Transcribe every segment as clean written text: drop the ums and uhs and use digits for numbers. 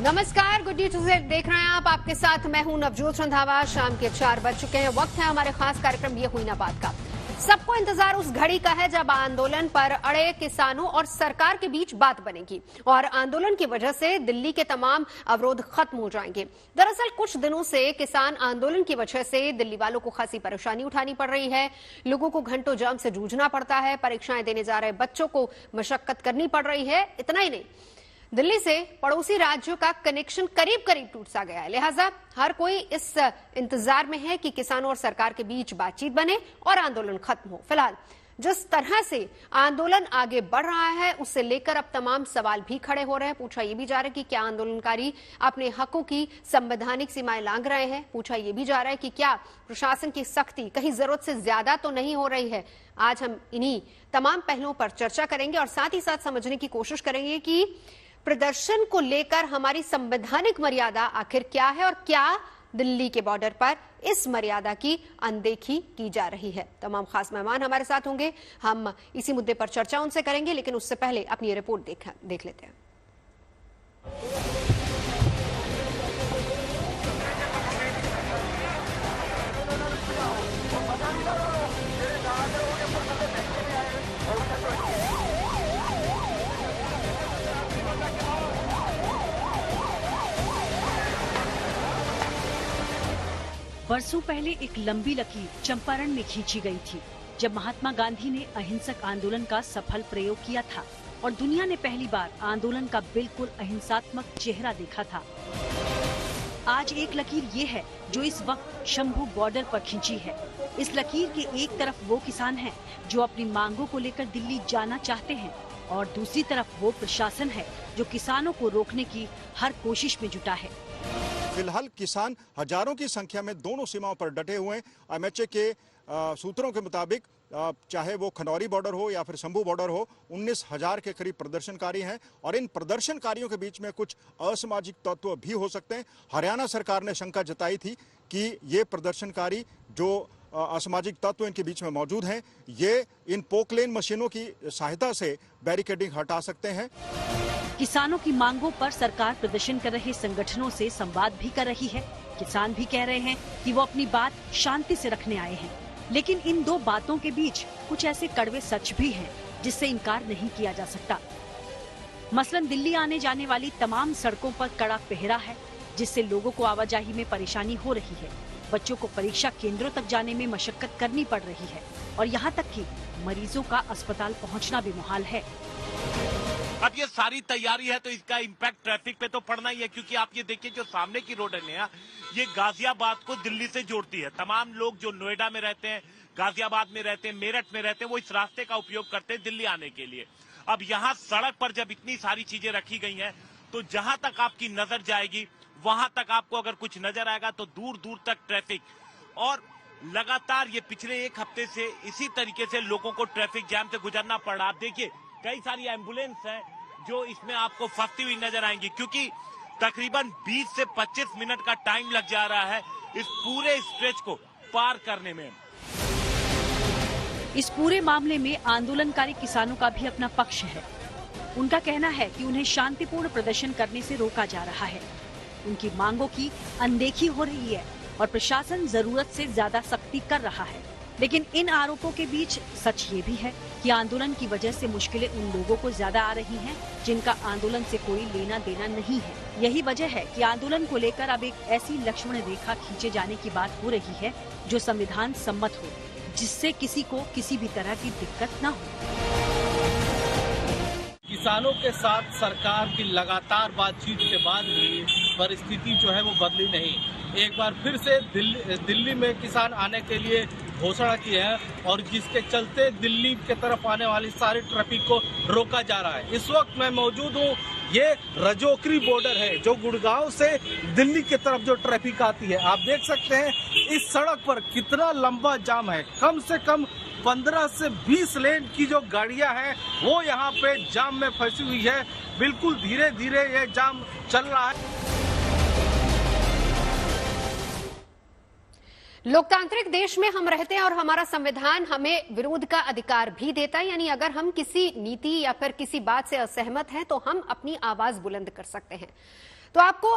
नमस्कार, good news देख रहे हैं आप। आपके साथ मैं हूं नवजोत रंधावा। शाम के 4 बज चुके हैं। वक्त है हमारे खास कार्यक्रम ये हुई ना बात का। सबको इंतजार उस घड़ी का है जब आंदोलन पर अड़े किसानों और सरकार के बीच बात बनेगी और आंदोलन की वजह से दिल्ली के तमाम अवरोध खत्म हो जाएंगे। दरअसल कुछ दिनों से किसान आंदोलन की वजह से दिल्ली वालों को खासी परेशानी उठानी पड़ रही है। लोगों को घंटों जाम से जूझना पड़ता है। परीक्षाएं देने जा रहे बच्चों को मशक्कत करनी पड़ रही है। इतना ही नहीं, दिल्ली से पड़ोसी राज्यों का कनेक्शन करीब करीब टूट सा गया है। लिहाजा हर कोई इस इंतजार में है कि किसानों और सरकार के बीच बातचीत बने और आंदोलन खत्म हो। फिलहाल जिस तरह से आंदोलन आगे बढ़ रहा है उससे लेकर अब तमाम सवाल भी खड़े हो रहे हैं। पूछा यह भी जा रहा है कि क्या आंदोलनकारी अपने हकों की संवैधानिक सीमाएं लांघ रहे हैं। पूछा यह भी जा रहा है कि क्या प्रशासन की सख्ती कहीं जरूरत से ज्यादा तो नहीं हो रही है। आज हम इन्हीं तमाम पहलुओं पर चर्चा करेंगे और साथ ही साथ समझने की कोशिश करेंगे कि प्रदर्शन को लेकर हमारी संवैधानिक मर्यादा आखिर क्या है और क्या दिल्ली के बॉर्डर पर इस मर्यादा की अनदेखी की जा रही है। तमाम खास मेहमान हमारे साथ होंगे। हम इसी मुद्दे पर चर्चा उनसे करेंगे, लेकिन उससे पहले अपनी ये रिपोर्ट देख लेते हैं। बरसों पहले एक लंबी लकीर चंपारण में खींची गई थी, जब महात्मा गांधी ने अहिंसक आंदोलन का सफल प्रयोग किया था और दुनिया ने पहली बार आंदोलन का बिल्कुल अहिंसात्मक चेहरा देखा था। आज एक लकीर ये है जो इस वक्त शंभू बॉर्डर पर खींची है। इस लकीर के एक तरफ वो किसान हैं जो अपनी मांगों को लेकर दिल्ली जाना चाहते हैं और दूसरी तरफ वो प्रशासन है जो किसानों को रोकने की हर कोशिश में जुटा है। फिलहाल किसान हजारों की संख्या में दोनों सीमाओं पर डटे हुए हैं। एमएचए के सूत्रों के मुताबिक चाहे वो खनौरी बॉर्डर हो या फिर शंभू बॉर्डर हो, 19,000 के करीब प्रदर्शनकारी हैं और इन प्रदर्शनकारियों के बीच में कुछ असामाजिक तत्व भी हो सकते हैं। हरियाणा सरकार ने शंका जताई थी कि ये प्रदर्शनकारी जो असामाजिक तत्व इनके बीच में मौजूद हैं, ये इन पोकलेन मशीनों की सहायता से बैरिकेडिंग हटा सकते हैं। किसानों की मांगों पर सरकार प्रदर्शन कर रहे संगठनों से संवाद भी कर रही है। किसान भी कह रहे हैं कि वो अपनी बात शांति से रखने आए हैं, लेकिन इन दो बातों के बीच कुछ ऐसे कड़वे सच भी हैं जिससे इनकार नहीं किया जा सकता। मसलन दिल्ली आने जाने वाली तमाम सड़कों पर कड़ा पहरा है, जिससे लोगों को आवाजाही में परेशानी हो रही है। बच्चों को परीक्षा केंद्रों तक जाने में मशक्कत करनी पड़ रही है और यहाँ तक कि मरीजों का अस्पताल पहुँचना भी मुहाल है। अब ये सारी तैयारी है तो इसका इम्पैक्ट ट्रैफिक पे तो पड़ना ही है, क्योंकि आप ये देखिए जो सामने की रोड है नया, ये गाजियाबाद को दिल्ली से जोड़ती है। तमाम लोग जो नोएडा में रहते हैं, गाजियाबाद में रहते हैं, मेरठ में रहते हैं, वो इस रास्ते का उपयोग करते हैं दिल्ली आने के लिए। अब यहाँ सड़क पर जब इतनी सारी चीजें रखी गई हैं तो जहां तक आपकी नजर जाएगी वहां तक आपको अगर कुछ नजर आएगा तो दूर दूर तक ट्रैफिक। और लगातार ये पिछले एक हफ्ते से इसी तरीके से लोगों को ट्रैफिक जैम से गुजरना पड़ रहा। आप देखिए कई सारी एम्बुलेंस हैं जो इसमें आपको फंसती हुई नजर आएंगी, क्योंकि तकरीबन 20 से 25 मिनट का टाइम लग जा रहा है इस पूरे स्ट्रेच को पार करने में। इस पूरे मामले में आंदोलनकारी किसानों का भी अपना पक्ष है। उनका कहना है कि उन्हें शांतिपूर्ण प्रदर्शन करने से रोका जा रहा है। उनकी मांगों की अनदेखी हो रही है और प्रशासन जरूरत से ज्यादा सख्ती कर रहा है। लेकिन इन आरोपों के बीच सच ये भी है कि आंदोलन की वजह से मुश्किलें उन लोगों को ज्यादा आ रही हैं जिनका आंदोलन से कोई लेना देना नहीं है। यही वजह है कि आंदोलन को लेकर अब एक ऐसी लक्ष्मण रेखा खींचे जाने की बात हो रही है जो संविधान सम्मत हो, जिससे किसी को किसी भी तरह की दिक्कत न हो। किसानों के साथ सरकार की लगातार बातचीत के बाद भी परिस्थिति जो है वो बदली नहीं। एक बार फिर से दिल्ली में किसान आने के लिए घोषणा की है और जिसके चलते दिल्ली के तरफ आने वाली सारी ट्रैफिक को रोका जा रहा है। इस वक्त मैं मौजूद हूँ, ये रजौकरी बॉर्डर है जो गुड़गांव से दिल्ली की तरफ जो ट्रैफिक आती है। आप देख सकते हैं इस सड़क पर कितना लंबा जाम है। कम से कम 15 से 20 लेन की जो गाड़ियां हैं वो यहाँ पे जाम में फंसी हुई है। बिल्कुल धीरे धीरे ये जाम चल रहा है। लोकतांत्रिक देश में हम रहते हैं और हमारा संविधान हमें विरोध का अधिकार भी देता है। यानी अगर हम किसी नीति या फिर किसी बात से असहमत हैं तो हम अपनी आवाज बुलंद कर सकते हैं। तो आपको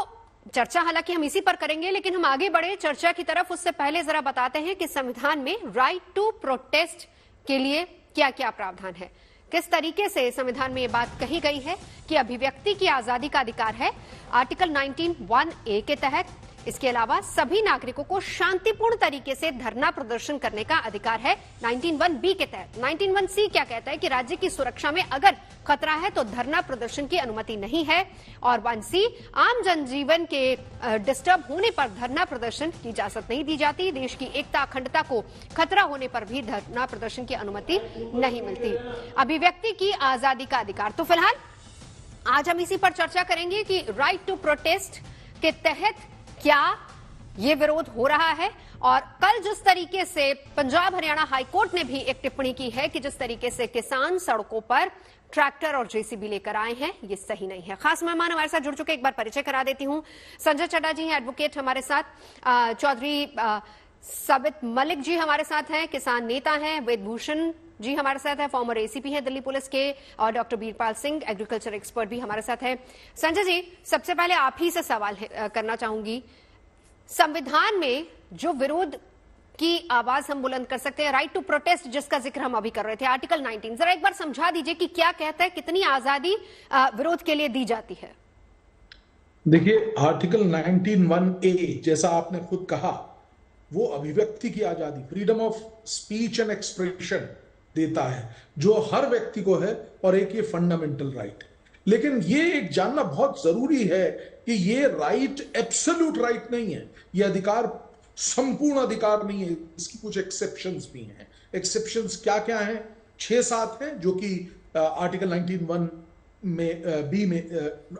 चर्चा हालांकि हम इसी पर करेंगे, लेकिन हम आगे बढ़े चर्चा की तरफ उससे पहले जरा बताते हैं कि संविधान में राइट टू प्रोटेस्ट के लिए क्या क्या प्रावधान है, किस तरीके से संविधान में ये बात कही गई है कि अभिव्यक्ति की आजादी का अधिकार है आर्टिकल 19(1)(a) के तहत। इसके अलावा सभी नागरिकों को शांतिपूर्ण तरीके से धरना प्रदर्शन करने का अधिकार है 19(1)(b) के तहत। 19(1)(c) क्या कहता है कि राज्य की सुरक्षा में अगर खतरा है तो धरना प्रदर्शन की अनुमति नहीं है, और 1(c) आम जनजीवन के डिस्टर्ब होने पर धरना प्रदर्शन की इजाजत नहीं दी जाती। देश की एकता अखंडता को खतरा होने पर भी धरना प्रदर्शन की अनुमति नहीं मिलती। अभिव्यक्ति की आजादी का अधिकार, तो फिलहाल आज हम इसी पर चर्चा करेंगे कि राइट टू प्रोटेस्ट के तहत क्या ये विरोध हो रहा है। और कल जिस तरीके से पंजाब हरियाणा हाईकोर्ट ने भी एक टिप्पणी की है कि जिस तरीके से किसान सड़कों पर ट्रैक्टर और जेसीबी लेकर आए हैं, ये सही नहीं है। खास मेहमान हमारे साथ जुड़ चुके, एक बार परिचय करा देती हूं। संजय चड्डा जी हैं, एडवोकेट हमारे साथ। चौधरी साबित मलिक जी हमारे साथ हैं, किसान नेता हैं। वेदभूषण जी हमारे साथ है, फॉर्मर एसीपी हैं दिल्ली पुलिस के। और doctor Birpal Singh, agriculture expert भी हमारे साथ है। संजय जी, सबसे पहले आप ही से सवाल करना चाहूंगी, संविधान में जो विरोध की आवाज हम बुलंद कर सकते हैं, राइट टू प्रोटेस्ट जिसका जिक्र हम अभी कर रहे थे, आर्टिकल 19, जरा एक बार समझा दीजिए कि क्या कहता है, कितनी आजादी विरोध के लिए दी जाती है। देखिए, आर्टिकल 19(1)(a) जैसा आपने खुद कहा, वो अभिव्यक्ति की आजादी, freedom of speech and expression देता है, जो हर व्यक्ति को है, और एक ये फंडामेंटल राइट। लेकिन ये एक जानना बहुत जरूरी है कि ये राइट एब्सोल्यूट राइट नहीं है, ये अधिकार संपूर्ण अधिकार नहीं है, इसकी कुछ एक्सेप्शंस भी हैं। एक्सेप्शंस क्या क्या हैं? 6-7 हैं, जो कि आर्टिकल 19(1) में बी में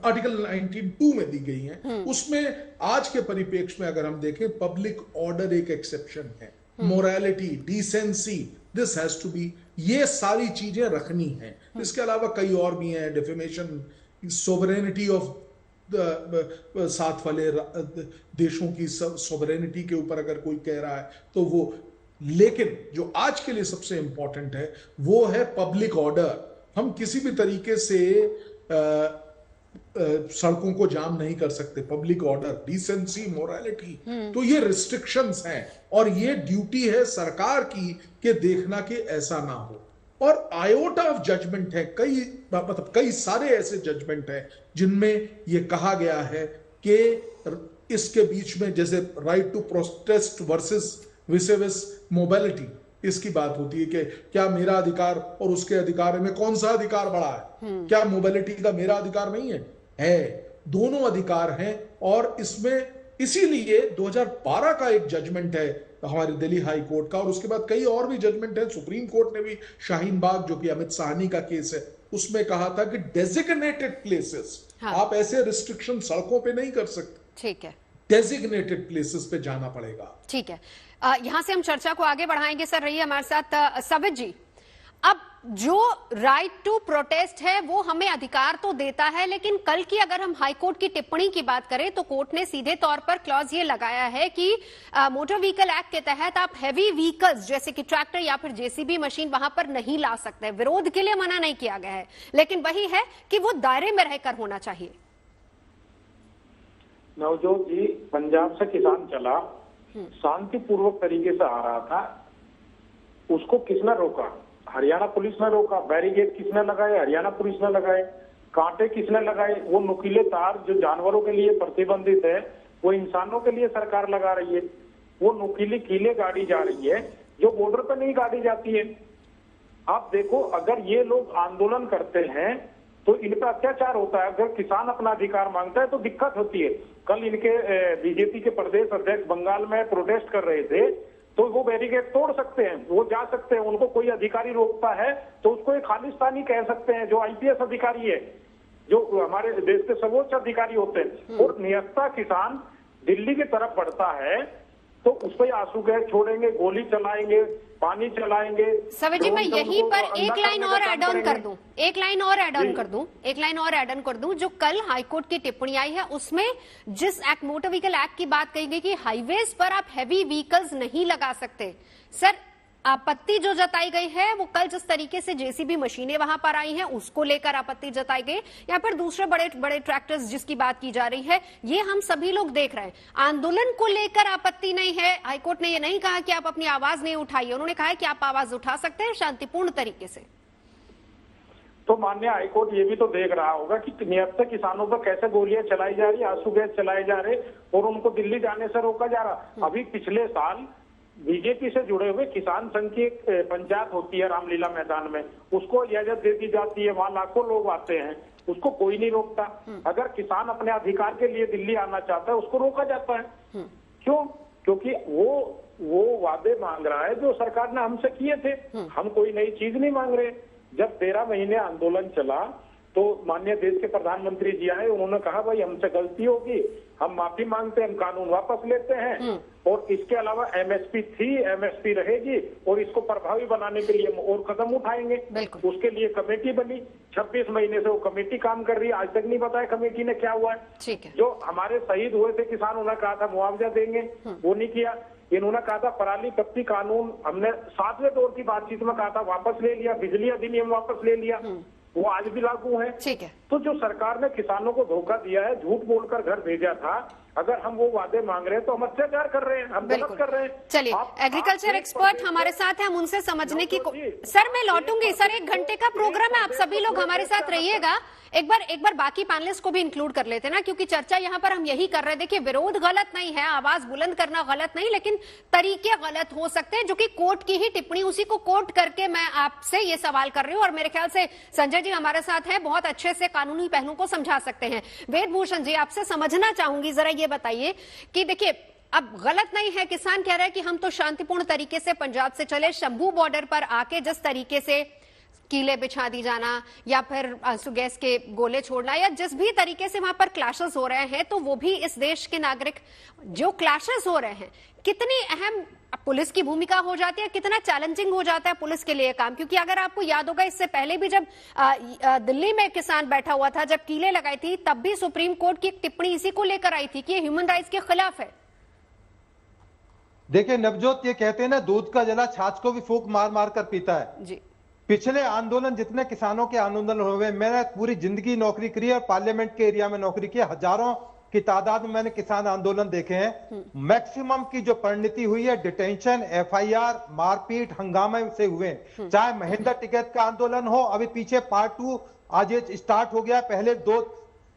आर्टिकल 19(2) में दी गई हैं। उसमें आज के परिप्रेक्ष्य में अगर हम देखें, पब्लिक ऑर्डर एक एक्सेप्शन है, morality, decency, this has to be, ये सारी चीजें रखनी है। इसके अलावा कई और भी हैं, डिफेमेशन, सोवरेनिटी ऑफ साथ वाले देशों की सोवरेनिटी के ऊपर अगर कोई कह रहा है तो वो, लेकिन जो आज के लिए सबसे इंपॉर्टेंट है वो है पब्लिक ऑर्डर। हम किसी भी तरीके से सड़कों को जाम नहीं कर सकते, पब्लिक ऑर्डर, डिसेंसी, मोरालिटी, तो ये रिस्ट्रिक्शंस हैं, और ये ड्यूटी है सरकार की कि देखना कि ऐसा ना हो। और आयोटा ऑफ जजमेंट है, कई सारे ऐसे जजमेंट हैं जिनमें ये कहा गया है कि इसके बीच में, जैसे right to protest versus mobility, इसकी बात होती है कि क्या मेरा अधिकार और उसके अधिकार में कौन सा अधिकार बड़ा है? क्या मोबिलिटी का मेरा अधिकार नहीं है? दोनों अधिकार हैं। और इसमें इसीलिए 2012 का एक जजमेंट है हमारे दिल्ली हाई कोर्ट का, और उसके बाद कई और भी जजमेंट है। सुप्रीम कोर्ट ने भी शाहीन बाग, जो कि अमित साहनी का केस है, उसमें कहा था कि डेजिग्नेटेड प्लेसेस, आप ऐसे रिस्ट्रिक्शन सड़कों पे नहीं कर सकते। ठीक है, डेजिग्नेटेड प्लेसेस पे जाना पड़ेगा। ठीक है, यहां से हम चर्चा को आगे बढ़ाएंगे। सर रहिए हमारे साथ। साबित जी, अब जो राइट टू प्रोटेस्ट है वो हमें अधिकार तो देता है, लेकिन कल की अगर हम हाईकोर्ट की टिप्पणी की बात करें तो कोर्ट ने सीधे तौर पर क्लॉज ये लगाया है कि मोटर व्हीकल एक्ट के तहत आप हैवी व्हीकल्स जैसे कि ट्रैक्टर या फिर जेसीबी मशीन वहां पर नहीं ला सकते। विरोध के लिए मना नहीं किया गया है, लेकिन वही है कि वो दायरे में रहकर होना चाहिए। नवजोत जी, पंजाब से किसान चला, शांतिपूर्वक तरीके से आ रहा था, उसको किसने रोका? हरियाणा पुलिस ने रोका। बैरिकेड किसने लगाए? हरियाणा पुलिस ने लगाए। कांटे किसने लगाए? वो नुकीले तार जो जानवरों के लिए प्रतिबंधित है, वो इंसानों के लिए सरकार लगा रही है। वो नुकीली कीले गाड़ी जा रही है जो बॉर्डर पे नहीं गाड़ी जाती है। आप देखो, अगर ये लोग आंदोलन करते हैं तो इन पर अत्याचार होता है। अगर किसान अपना अधिकार मांगता है तो दिक्कत होती है। कल इनके बीजेपी के प्रदेश अध्यक्ष बंगाल में प्रोटेस्ट कर रहे थे, तो वो बैरिकेड तोड़ सकते हैं, वो जा सकते हैं। उनको कोई अधिकारी रोकता है तो उसको एक खालिस्तानी कह सकते हैं, जो आईपीएस अधिकारी है, जो हमारे देश के सर्वोच्च अधिकारी होते हैं। और निहत्था किसान दिल्ली की तरफ बढ़ता है तो उस पर आंसू गैस छोड़ेंगे, गोली चलाएंगे, पानी चलाएंगे। सवित जी, मैं यहीं पर एक लाइन और ऐड ऑन कर दूं, एक लाइन और ऐड ऑन कर दूं, जो कल हाईकोर्ट की टिप्पणी आई है उसमें जिस एक्ट, मोटर व्हीकल एक्ट की बात कही गई कि हाईवेज पर आप हैवी व्हीकल्स नहीं लगा सकते। सर, आपत्ति जो जताई गई है वो कल जिस तरीके से जेसीबी मशीनें वहां पर आई हैं उसको लेकर आपत्ति जताई गई, या फिर दूसरे बड़े बड़े ट्रैक्टर्स जिसकी बात की जा रही है, ये हम सभी लोग देख रहे हैं। आंदोलन को लेकर आपत्ति नहीं है। हाईकोर्ट ने ये नहीं कहा कि आप अपनी आवाज नहीं उठाइए, उन्होंने कहा है कि आप आवाज उठा सकते हैं शांतिपूर्ण तरीके से। तो माननीय हाईकोर्ट ये भी तो देख रहा होगा कि निहत्तर किसानों पर कैसे गोलियां चलाई जा रही, आंसू गैस चलाए जा रहे और उनको दिल्ली जाने से रोका जा रहा। अभी पिछले साल बीजेपी से जुड़े हुए किसान संघ की एक पंचायत होती है रामलीला मैदान में, उसको इजाजत दे दी जाती है, वहां लाखों लोग आते हैं, उसको कोई नहीं रोकता। अगर किसान अपने अधिकार के लिए दिल्ली आना चाहता है उसको रोका जाता है। क्यों? क्योंकि वो वादे मांग रहा है जो सरकार ने हमसे किए थे। हम कोई नई चीज नहीं मांग रहे। जब 13 महीने आंदोलन चला तो माननीय देश के प्रधानमंत्री जी आए, उन्होंने कहा भाई हमसे गलती होगी, हम माफी मांगते हैं, हम कानून वापस लेते हैं और इसके अलावा एमएसपी थी, एमएसपी रहेगी और इसको प्रभावी बनाने के लिए हम और कदम उठाएंगे। उसके लिए कमेटी बनी, 26 महीने से वो कमेटी काम कर रही है, आज तक नहीं बताया कमेटी ने क्या हुआ है। ठीक है। जो हमारे शहीद हुए थे किसान, उन्होंने कहा था मुआवजा देंगे, वो नहीं किया। इन्होंने कहा था पराली कब्ती कानून, हमने 7वें दौर की बातचीत में कहा था वापस ले लिया, बिजली अधिनियम वापस ले लिया, वो आज भी लागू है। ठीक है। तो जो सरकार ने किसानों को धोखा दिया है, झूठ बोलकर घर भेजा था, अगर हम वो वादे मांग रहे हैं तो हम अत्याचार कर रहे हैं, हम गलत कर रहे हैं। चलिए, एग्रीकल्चर एक्सपर्ट हमारे साथ हैं, हम उनसे समझने की सर मैं लौटूंगी। सर 1 घंटे का प्रोग्राम है, आप सभी लोग हमारे साथ रहिएगा। एक बार बाकी पैनलिस्ट को भी इंक्लूड कर लेते ना, क्योंकि चर्चा यहाँ पर हम यही कर रहे हैं। देखिए, विरोध गलत नहीं है, आवाज बुलंद करना गलत नहीं, लेकिन तरीके गलत हो सकते हैं, जो कि कोर्ट की ही टिप्पणी, उसी को कोट करके मैं आपसे ये सवाल कर रही हूँ। और मेरे ख्याल से संजय जी हमारे साथ हैं, बहुत अच्छे से कानूनी पहलुओं को समझा सकते हैं। वेदभूषण जी, आपसे समझना चाहूंगी, जरा ये बताइए कि देखिए, अब गलत नहीं है, किसान कह रहे हैं कि हम तो शांतिपूर्ण तरीके से पंजाब से चले, शंभू बॉर्डर पर आके जिस तरीके से कीले बिछा दी जाना या फिर आंसू गैस के गोले छोड़ना या जिस भी तरीके से वहां पर क्लैशेस हो रहे हैं, तो वो भी इस देश के नागरिक, जो क्लैशेस हो रहे हैं, कितनी अहम पुलिस की भूमिका हो जाती है, कितना चैलेंजिंग हो जाता है पुलिस के लिए काम। क्योंकि अगर आपको याद होगा, इससे पहले भी जब दिल्ली में किसान बैठा हुआ था, जब कीले लगाई थी, तब भी सुप्रीम कोर्ट की एक टिप्पणी इसी को लेकर आई थी कि ये ह्यूमन राइट्स के खिलाफ है। देखिए नवजोत, ये कहते हैं ना, दूध का जला छाछ को भी फूंक मार मार कर पीता है जी। पिछले आंदोलन, जितने किसानों के आंदोलन हुए, मैंने पूरी जिंदगी नौकरी करी है, पार्लियामेंट के एरिया में नौकरी की, हजारों की तादाद में मैंने किसान आंदोलन देखे हैं। मैक्सिमम की जो परिणति हुई है, डिटेंशन, एफआईआर, मारपीट, हंगामे से हुए। चाहे महेंद्र टिकैत का आंदोलन हो, अभी पीछे पार्ट 2 आज ये स्टार्ट हो गया, पहले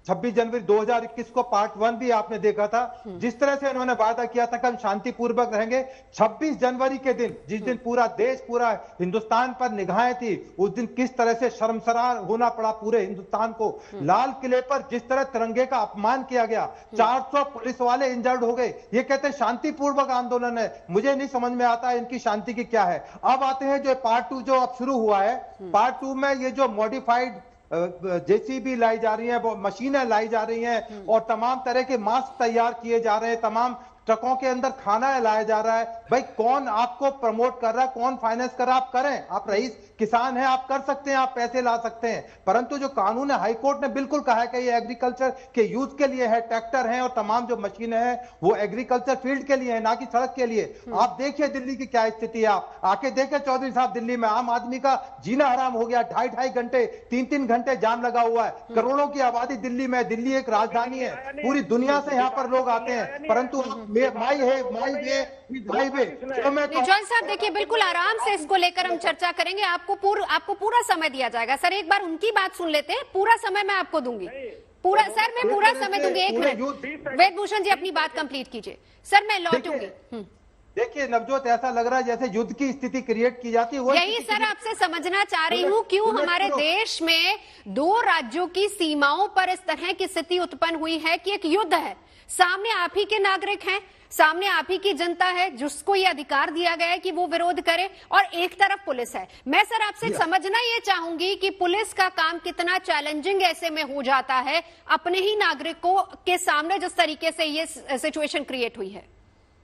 26 जनवरी 2021 को पार्ट 1 भी आपने देखा था। जिस तरह से उन्होंने वादा किया था कि हम शांतिपूर्वक रहेंगे, 26 जनवरी के दिन, जिस दिन पूरा देश, पूरा हिंदुस्तान पर निगाहें थी, उस दिन किस तरह से शर्मसार होना पड़ा पूरे हिंदुस्तान को। लाल किले पर जिस तरह तिरंगे का अपमान किया गया, 400 पुलिस वाले इंजर्ड हो गए। ये कहते हैं शांतिपूर्वक आंदोलन है। मुझे नहीं समझ में आता इनकी शांति की क्या है। अब आते हैं जो पार्ट 2 जो अब शुरू हुआ है, पार्ट 2 में ये जो मॉडिफाइड जेसीबी लाई जा रही है, वो मशीनें लाई जा रही हैं और तमाम तरह के मास्क तैयार किए जा रहे हैं, तमाम ट्रकों के अंदर खाना लाया जा रहा है। भाई कौन आपको प्रमोट कर रहा है, कौन फाइनेंस कर रहा है? आप करें, आप रईस किसान हैं, आप कर सकते हैं, आप पैसे ला सकते हैं, परंतु जो कानून है, हाईकोर्ट ने बिल्कुल कहा है कि ये एग्रीकल्चर के यूज के लिए है, ट्रैक्टर हैं और तमाम जो मशीनें हैं वो एग्रीकल्चर फील्ड के लिए है, ना कि सड़क के लिए। आप देखिए दिल्ली की क्या स्थिति है, आप आके देखें चौधरी साहब, दिल्ली में आम आदमी का जीना हराम हो गया। 2.5 घंटे 3-3 घंटे जाम लगा हुआ है। करोड़ों की आबादी दिल्ली में, दिल्ली एक राजधानी है, पूरी दुनिया से यहाँ पर लोग आते हैं, परंतु निजोल साहब देखिए, बिल्कुल आराम से इसको लेकर हम चर्चा करेंगे, आपको पूरा समय दिया जाएगा। सर एक बार उनकी बात सुन लेते हैं, पूरा समय मैं आपको दूंगी, पूरा सर मैं पूरा समय दूंगी। 1 मिनट वेदभूषण जी अपनी बात कंप्लीट कीजिए, सर मैं लौटूंगी। देखिए नवजोत, ऐसा लग रहा है जैसे युद्ध की स्थिति क्रिएट की जाती है। यही सर आपसे समझना चाह रही हूँ, क्यों हमारे देश में 2 राज्यों की सीमाओं पर इस तरह की स्थिति उत्पन्न हुई है कि एक युद्ध है, सामने आप ही के नागरिक हैं, सामने आप ही की जनता है जिसको ये अधिकार दिया गया है कि वो विरोध करे, और एक तरफ पुलिस है। मैं सर आपसे समझना ये चाहूंगी कि पुलिस का काम कितना चैलेंजिंग ऐसे में हो जाता है अपने ही नागरिकों के सामने, जिस तरीके से ये सिचुएशन क्रिएट हुई है।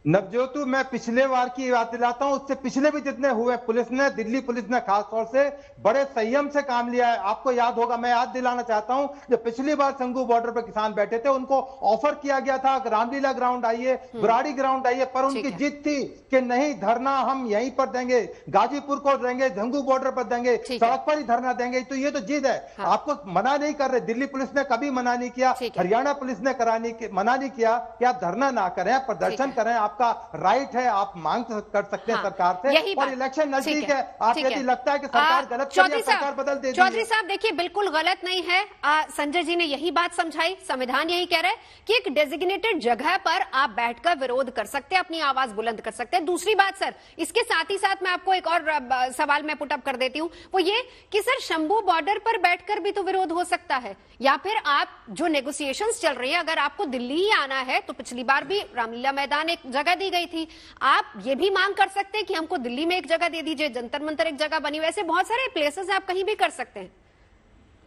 नवज्योतु, मैं पिछले बार की बात दिलाता हूं, उससे पिछले भी जितने हुए पुलिस ने, दिल्ली पुलिस ने खास तौर से बड़े संयम से काम लिया है। आपको याद होगा, मैं याद दिलाना चाहता हूं, जब पिछली बार संगू बॉर्डर पर किसान बैठे थे, उनको ऑफर किया गया था रामलीला ग्राउंड आइए, बुराड़ी ग्राउंड आइए, पर उनकी जिद थी कि नहीं, धरना हम यहीं पर देंगे, गाजीपुर को देंगे, झंगू बॉर्डर पर देंगे, सड़क पर ही धरना देंगे। तो ये तो जिद है। आपको मना नहीं कर रहे, दिल्ली पुलिस ने कभी मना नहीं किया, हरियाणा पुलिस ने मना नहीं किया कि आप धरना ना करें, प्रदर्शन करें, आपका राइट है, आप मांग कर सकते हैं सरकार से। और इलेक्शन नजदीक है, आप यदि लगता है कि सरकार गलत कर रही है, सरकार बदल दे। चौधरी साहब देखिए, बिल्कुल गलत नहीं है। संजय जी ने यही बात समझाई, संविधान यही कह रहा है कि एक डेजिग्नेटेड जगह पर आप बैठकर विरोध कर सकते हैं, अपनी आवाज बुलंद कर सकते हैं। दूसरी बात सर, इसके साथ ही साथ मैं आपको एक और सवाल मैं पुटअप कर देती हूं, वो ये कि सर शंभू बॉर्डर पर बैठकर भी तो विरोध हो सकता है, या फिर आप जो नेगोशिएशंस चल रही है, अगर आपको दिल्ली ही आना है तो पिछली बार भी रामलीला मैदान एक जगह दी गई थी, आप ये भी मांग कर सकते हैं कि हमको दिल्ली में एक जगह दे दीजिए, जंतर मंतर एक जगह बनी, वैसे बहुत सारे प्लेसेस आप कहीं भी कर सकते हैं।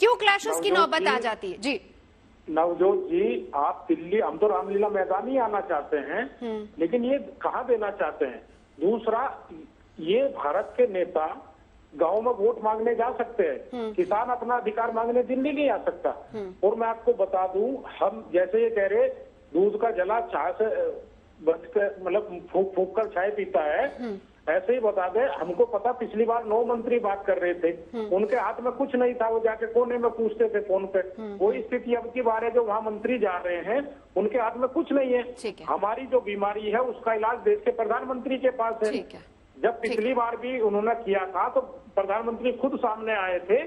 क्यों क्लैशेस की नौबत आ जाती है? जी नवजोत जी, आप दिल्ली, हम तो रामलीला मैदान ही आना चाहते हैं, लेकिन ये कहाँ देना चाहते हैं? दूसरा, ये भारत के नेता गांव में वोट मांगने जा सकते हैं, किसान अपना अधिकार मांगने दिल्ली नहीं आ सकता। और मैं आपको बता दूं, हम जैसे ये कह रहे दूध का जला चाय से बच कर, मतलब फूक फूक कर चाय पीता है, ऐसे ही बता दे, हमको पता पिछली बार 9 मंत्री बात कर रहे थे, उनके हाथ में कुछ नहीं था, वो जाके कोने में पूछते थे फोन पे। वही स्थिति अब की बार है, जो वहाँ मंत्री जा रहे हैं उनके हाथ में कुछ नहीं है। हमारी जो बीमारी है उसका इलाज देश के प्रधानमंत्री के पास है। जब पिछली बार भी उन्होंने किया था तो प्रधानमंत्री खुद सामने आए थे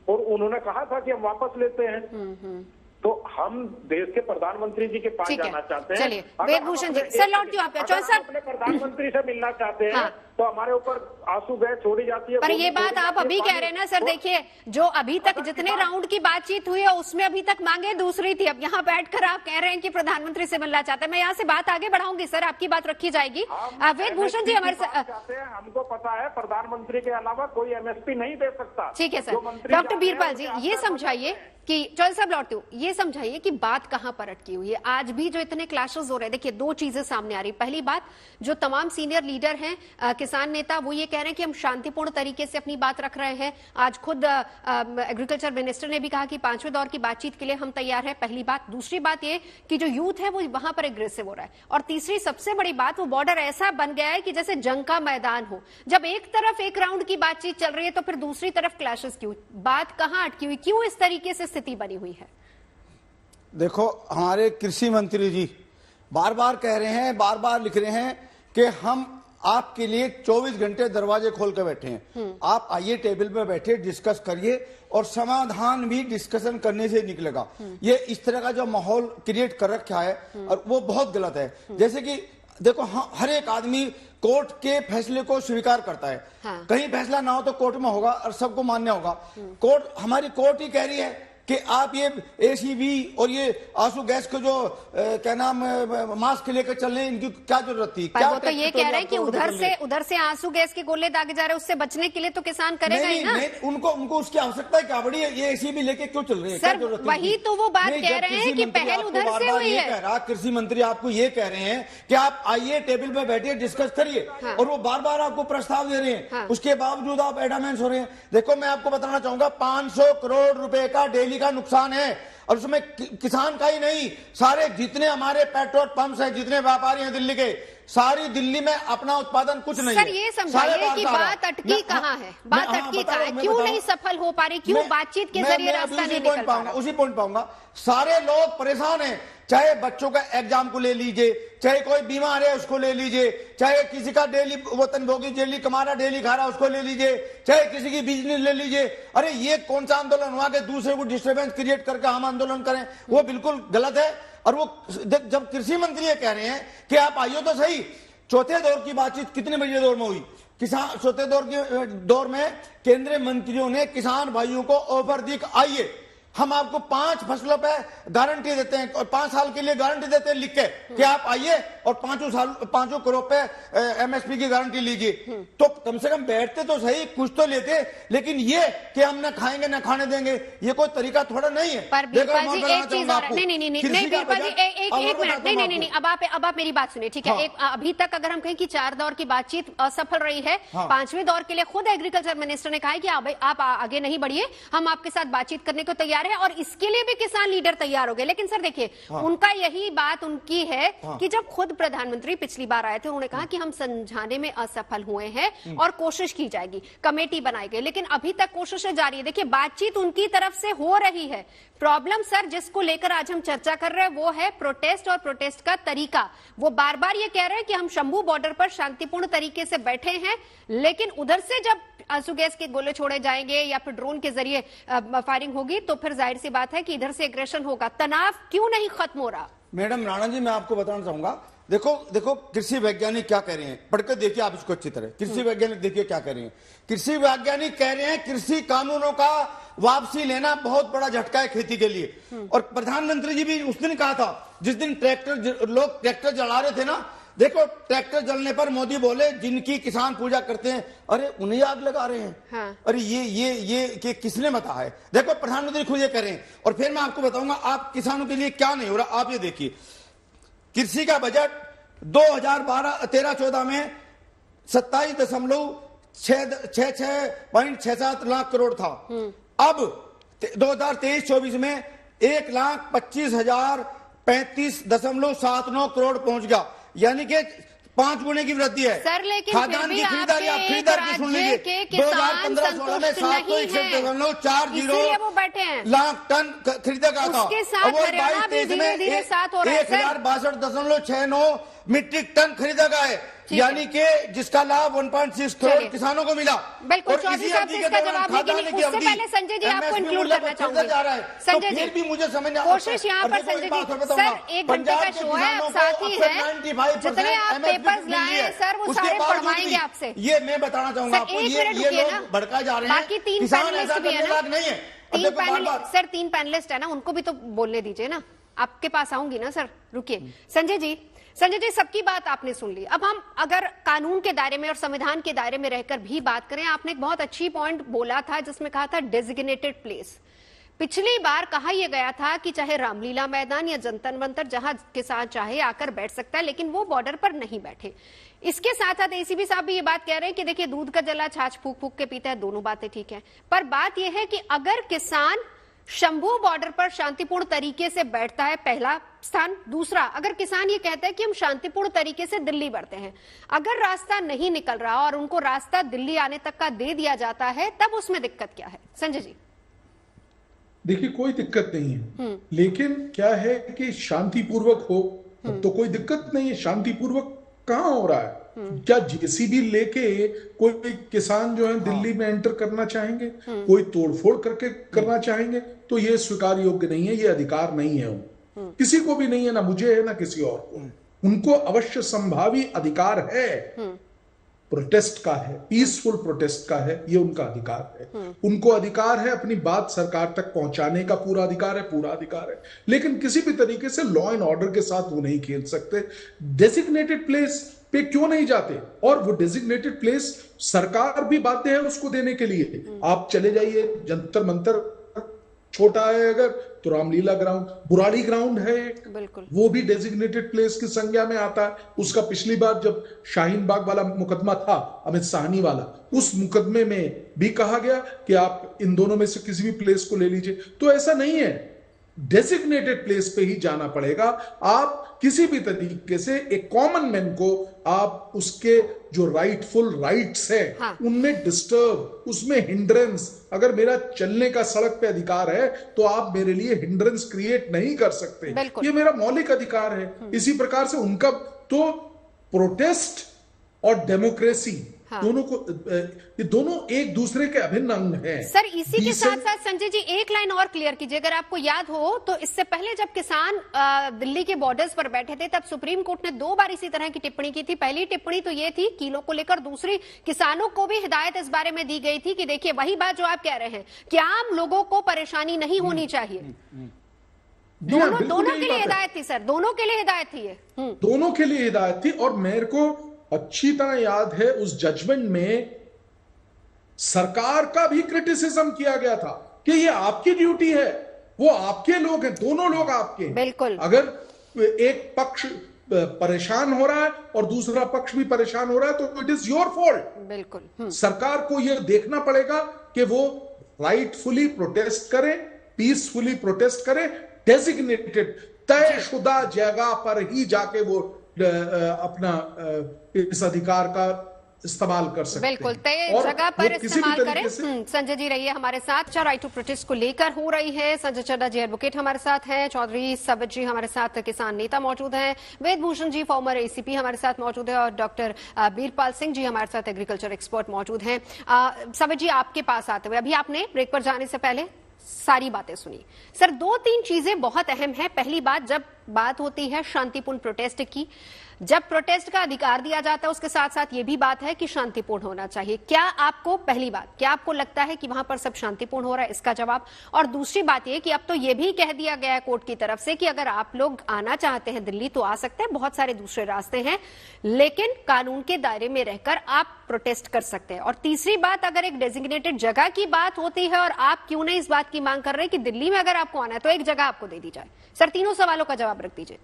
और उन्होंने कहा था कि हम वापस लेते हैं। तो हम देश के प्रधानमंत्री जी के पास जाना चाहते हैं। चलिए वेदभूषण जी, सर लौट क्यों आपका चौधरी साहब, अपने प्रधानमंत्री से मिलना चाहते हैं तो हमारे ऊपर आंसू गैस छोड़ी जाती है। पर ये बात आप अभी कह रहे हैं ना सर, देखिए जो अभी तक जितने राउंड की बातचीत हुई है उसमें अभी तक मांगे दूसरी थी, अब यहाँ बैठकर आप कह रहे हैं कि प्रधानमंत्री से मिलना चाहते हैं। मैं यहाँ से बात आगे बढ़ाऊंगी सर, आपकी बात रखी जाएगी। वेदभूषण जी हमारे चाहते हैं, हमको पता है प्रधानमंत्री के अलावा कोई एमएसपी नहीं दे सकता। ठीक है सर। डॉक्टर बीरपाल जी ये समझाइए कि चौधरी साहब लौटते हो, ये समझाइए कि बात कहां पर अटकी हुई है? आज भी जो इतने क्लैशेस हो रहे हैं, देखिए दो चीजें सामने आ रही। पहली बात, जो तमाम सीनियर लीडर हैं, किसान नेता, वो ये कह रहे हैं कि हम शांतिपूर्ण तरीके से अपनी बात रख रहे हैं। आज खुद एग्रीकल्चर मिनिस्टर ने भी कहा कि 5वें दौर की बातचीत के लिए हम तैयार हैं, पहली बात। दूसरी बात ये कि जो यूथ है वो वहां पर एग्रेसिव हो रहा है। और तीसरी सबसे बड़ी बात, वो बॉर्डर ऐसा बन गया है कि जैसे जंग का मैदान हो। जब एक तरफ एक राउंड की बातचीत चल रही है तो फिर दूसरी तरफ क्लैशेस क्यों? बात कहां अटकी हुई, क्यों इस तरीके से स्थिति बनी हुई है? देखो, हमारे कृषि मंत्री जी बार बार कह रहे हैं, बार बार लिख रहे हैं कि हम आपके लिए 24 घंटे दरवाजे खोल कर बैठे हैं, आप आइए, टेबल पे बैठे, डिस्कस करिए, और समाधान भी डिस्कशन करने से निकलेगा। ये इस तरह का जो माहौल क्रिएट कर रखा है और वो बहुत गलत है। जैसे कि देखो, हर एक आदमी कोर्ट के फैसले को स्वीकार करता है। कहीं फैसला ना हो तो कोर्ट में होगा और सबको मान्य होगा। हमारी कोर्ट ही कह रही है कि आप ये एसीबी और ये आंसू गैस को जो क्या नाम मास्क लेकर चल रहे हैं, इनकी क्या जरूरत थी? क्या वो तो ये कह रहे हैं कि उधर से आंसू गैस के गोले दागे जा रहे हैं, उससे बचने के लिए तो किसान करेगा ही ना। नहीं, उनको उसकी आवश्यकता क्या बड़ी है? ये एसीबी लेके क्यों चल रहे हैं? सर वही तो वो बात कह रहे हैं कि पहल उधर से हुई है। कृषि मंत्री आपको ये कह रहे हैं कि आप आइए, टेबल पे बैठिए, डिस्कस करिए, और वो बार बार आपको प्रस्ताव दे रहे हैं, उसके बावजूद आप एडमेंस हो रहे हैं। देखो, मैं आपको बताना चाहूंगा, 500 करोड़ रुपए का डेली का नुकसान है, और उसमें किसान का ही नहीं, सारे जितने हमारे पेट्रोल पंप्स हैं, जितने व्यापारी हैं दिल्ली के, सारी दिल्ली में अपना उत्पादन कुछ नहीं है। सर ये समझाइए कि बात अटकी कहाँ है, बात अटकी कहाँ है, क्यों नहीं सफल हो पा रही, क्यों बातचीत के जरिए रास्ता नहीं निकल पा रहा? उसी पॉइंट पाऊंगा। सारे लोग परेशान हैं, चाहे बच्चों का एग्जाम को ले लीजिए, चाहे कोई बीमार है उसको ले लीजिए, चाहे किसी का डेली वेतन भोगी डेली कमा रहा, डेली खा रहा, उसको ले लीजिए, चाहे किसी की बिजनेस ले लीजिए। अरे ये कौन सा आंदोलन हुआ कि दूसरे को डिस्टर्बेंस क्रिएट करके हम आंदोलन करें? वो बिल्कुल गलत है। और वो जब कृषि मंत्री ये कह रहे हैं कि आप आइए तो सही, चौथे दौर की बातचीत कितने बजे दौर में हुई? किसान चौथे दौर में केंद्रीय मंत्रियों ने किसान भाइयों को ऑफर दी, आइए हम आपको 5 फसलों पे गारंटी देते हैं और 5 साल के लिए गारंटी देते हैं लिख के कि आप आइए और 5 करोड़ पे एमएसपी की गारंटी लीजिए। तो कम से कम बैठते तो सही, कुछ तो लेते। लेकिन ये कि हम न खाएंगे न खाने देंगे, ये कोई तरीका थोड़ा नहीं है। पर बीरबल जी एक चीज और, नहीं बीरबल जी एक मिनट, नहीं अब आप मेरी बात सुनिए, ठीक है। एक अभी तक अगर हम कहें कि 4 दौर की बातचीत असफल रही है, 5वें दौर के लिए खुद एग्रीकल्चर मिनिस्टर ने कहा है कि आप आगे नहीं बढ़िए, हम आपके साथ बातचीत करने को तैयार है और इसके लिए भी किसान लीडर तैयार हो गए। लेकिन सर देखिए, उनका यही बात उनकी है कि जब खुद प्रधानमंत्री पिछली बार आए थे, उन्होंने कहा कि हम समझाने में असफल हुए हैं और कोशिश की जाएगी, कमेटी बनाई गई, लेकिन अभी तक कोशिशें जारी है। देखिए, बातचीत उनकी तरफ से हो रही है। प्रॉब्लम सर जिसको लेकर आज हम चर्चा कर रहे हैं वो है प्रोटेस्ट और प्रोटेस्ट का तरीका। वो बार बार ये कह रहे हैं कि हम शंभू बॉर्डर पर शांतिपूर्ण तरीके से बैठे हैं, लेकिन उधर से जब आंसू गैस के गोले छोड़े जाएंगे या फिर ड्रोन के जरिए फायरिंग होगी तो फिर जाहिर सी बात है कि इधर से एग्रेशन होगा। तनाव क्यों नहीं खत्म हो रहा? मैडम राणा जी, मैं आपको बताना चाहूंगा, देखो कृषि वैज्ञानिक क्या कह रहे हैं, पढ़कर देखिए आप इसको अच्छी तरह। कृषि वैज्ञानिक देखिए क्या कह रहे हैं। कृषि वैज्ञानिक कह रहे हैं कृषि कानूनों का वापसी लेना बहुत बड़ा झटका है खेती के लिए। और प्रधानमंत्री जी भी उस दिन कहा था, जिस दिन लोग ट्रैक्टर जला रहे थे ना, देखो ट्रैक्टर जलने पर मोदी बोले जिनकी किसान पूजा करते हैं, अरे उन्हें आग लगा रहे हैं। हाँ। अरे ये किसने बता है? देखो प्रधानमंत्री खुद ये करें। और फिर मैं आपको बताऊंगा आप किसानों के लिए क्या नहीं हो रहा। आप ये देखिए, कृषि का बजट 2013-14 में 27.67 लाख करोड़ था। अब 2023-24 में 1,25,035.79 करोड़ पहुंच गया, यानी कि 5 गुने की वृद्धि है। सर लेकिन खाद्यान्न की खरीदारी आप खरीदार की सुन लीजिए, 2015-16 में 761.90 लाख टन खरीदा गया था। वो 22-23 में 1,062.69 मीट्रिक टन खरीदा गया है, यानी कि जिसका लाभ 1.6 करोड़ किसानों को मिला। बिल्कुल, चौधरी साहब से इसका जवाब देंगे। उससे पहले संजय जी आपको इंक्लूड करना चाहूंगी। संजय जी भी मुझे समझ नहीं कोशिश यहाँ पर संजय जी, सर 1 घंटे का शो है, साथ ही है जितने आप पेपर्स लाए सर वो सारे पढ़वाएंगे आपसे। ये मैं बताना चाहूंगा आपको, ये लोग भड़का जा रहे हैं। बाकी 3 पैनलिस्ट भी है ना, 3 पैनलिस्ट है ना, उनको भी तो बोलने दीजिए ना। आपके पास आऊंगी ना सर, रुकिए। संजय जी, सबकी बात आपने सुन ली। अब हम अगर कानून के दायरे में और संविधान के दायरे में रहकर भी बात करें, आपने एक बहुत अच्छी पॉइंट बोला था जिसमें कहा था डेजिग्नेटेड प्लेस। पिछली बार कहा यह गया था कि चाहे रामलीला मैदान या जंतर मंतर, जहां किसान चाहे आकर बैठ सकता है, लेकिन वो बॉर्डर पर नहीं बैठे। इसके साथ साथ एसीपी साहब भी ये बात कह रहे हैं कि देखिए दूध का जला छाछ फूक फूक के पीता है, दोनों बातें ठीक है, पर बात यह है कि अगर किसान शंभू बॉर्डर पर शांतिपूर्ण तरीके से बैठता है, पहला स्थान। दूसरा, अगर किसान ये कहता है कि हम शांतिपूर्ण तरीके से दिल्ली बढ़ते हैं, अगर रास्ता नहीं निकल रहा और उनको रास्ता दिल्ली आने तक का दे दिया जाता है, तब उसमें दिक्कत क्या है? संजय जी देखिए, कोई दिक्कत नहीं है, लेकिन क्या है कि शांतिपूर्वक हो तो कोई दिक्कत नहीं है। शांतिपूर्वक कहां हो रहा है? क्या जेसीबी लेके कोई किसान जो है दिल्ली में एंटर करना चाहेंगे, कोई तोड़फोड़ करके करना चाहेंगे? तो ये स्वीकार योग्य नहीं है, ये अधिकार नहीं है किसी को भी नहीं है, ना मुझे है ना किसी और को। उनको अवश्य संभावी अधिकार है, प्रोटेस्ट का है, पीसफुल प्रोटेस्ट का है, ये उनका अधिकार है। उनको अधिकार है अपनी बात सरकार तक पहुंचाने का, पूरा अधिकार है, पूरा अधिकार है। लेकिन किसी भी तरीके से लॉ एंड ऑर्डर के साथ वो नहीं खेल सकते। डेजिग्नेटेड प्लेस पे क्यों नहीं जाते? और वो डेजिग्नेटेड प्लेस सरकार भी बाध्य है उसको देने के लिए। आप चले जाइए, जंतर मंतर छोटा है अगर तो रामलीला ग्राउंड, बुराड़ी ग्राउंड है बिल्कुल, वो भी डेजिग्नेटेड प्लेस की संज्ञा में आता है। उसका पिछली बार जब शाहीन बाग वाला मुकदमा था, अमित साहनी वाला, उस मुकदमे में भी कहा गया कि आप इन दोनों में से किसी भी प्लेस को ले लीजिए। तो ऐसा नहीं है, डेजिग्नेटेड प्लेस पे ही जाना पड़ेगा। आप किसी भी तरीके से एक कॉमन मैन को आप उसके जो राइटफुल राइट्स है उनमें डिस्टर्ब, उसमें हिंड्रेंस, अगर मेरा चलने का सड़क पे अधिकार है तो आप मेरे लिए हिंड्रेंस क्रिएट नहीं कर सकते, ये मेरा मौलिक अधिकार है। इसी प्रकार से उनका तो प्रोटेस्ट और डेमोक्रेसी हाँ। दोनों को ये दोनों एक दूसरे के अभिन्न अंग हैं। सर इसी के साथ साथ संजय जी एक लाइन और क्लियर कीजिए, अगर आपको याद हो तो इससे पहले जब किसान दिल्ली के बॉर्डर्स पर बैठे थे तब सुप्रीम कोर्ट ने 2 बार इसी तरह की टिप्पणी की थी। पहली टिप्पणी तो ये थी किलो को लेकर, दूसरी किसानों को भी हिदायत इस बारे में दी गई थी कि देखिए वही बात जो आप कह रहे हैं कि आम लोगों को परेशानी नहीं होनी चाहिए। दोनों के लिए हिदायत थी सर, दोनों के लिए हिदायत थी ये। दोनों के लिए हिदायत थी। और मेरे को अच्छी तरह याद है उस जजमेंट में सरकार का भी क्रिटिसिज्म किया गया था कि ये आपकी ड्यूटी है, वो आपके लोग हैं, दोनों लोग आपके हैं। बिल्कुल। अगर एक पक्ष परेशान हो रहा है और दूसरा पक्ष भी परेशान हो रहा है तो इट इज योर फॉल्ट। बिल्कुल। सरकार को यह देखना पड़ेगा कि वो राइटफुली प्रोटेस्ट करें, पीसफुली प्रोटेस्ट करें, डेजिग्नेटेड तयशुदा जगह पर ही जाके वो अपना इस अधिकार का इस्तेमाल कर सकते हैं। बिल्कुल तय जगह पर इस्तेमाल करें। संजय जी रहिए हमारे साथ। राइट टू प्रोटेस्ट को लेकर हो रही है। संजय चड्डा जी एडवोकेट हमारे साथ हैं, चौधरी सवित जी हमारे साथ किसान नेता मौजूद हैं, वेद भूषण जी फॉर्मर एसीपी हमारे साथ मौजूद है और डॉक्टर बीरपाल सिंह जी हमारे साथ एग्रीकल्चर एक्सपर्ट मौजूद हैं। सवित जी आपके पास आते हुए, अभी आपने ब्रेक पर जाने से पहले सारी बातें सुनी। सर 2-3 चीजें बहुत अहम है। पहली बात, जब बात होती है शांतिपूर्ण प्रोटेस्ट की, जब प्रोटेस्ट का अधिकार दिया जाता है उसके साथ साथ ये भी बात है कि शांतिपूर्ण होना चाहिए। क्या आपको, पहली बात, क्या आपको लगता है कि वहां पर सब शांतिपूर्ण हो रहा है, इसका जवाब। और दूसरी बात ये कि अब तो ये भी कह दिया गया है कोर्ट की तरफ से कि अगर आप लोग आना चाहते हैं दिल्ली तो आ सकते हैं, बहुत सारे दूसरे रास्ते हैं, लेकिन कानून के दायरे में रहकर आप प्रोटेस्ट कर सकते हैं। और तीसरी बात, अगर एक डेजिग्नेटेड जगह की बात होती है और आप क्यों नहीं इस बात की मांग कर रहे हैं कि दिल्ली में अगर आपको आना है तो एक जगह आपको दे दी जाए। सर तीनों सवालों का जवाब रख दीजिए।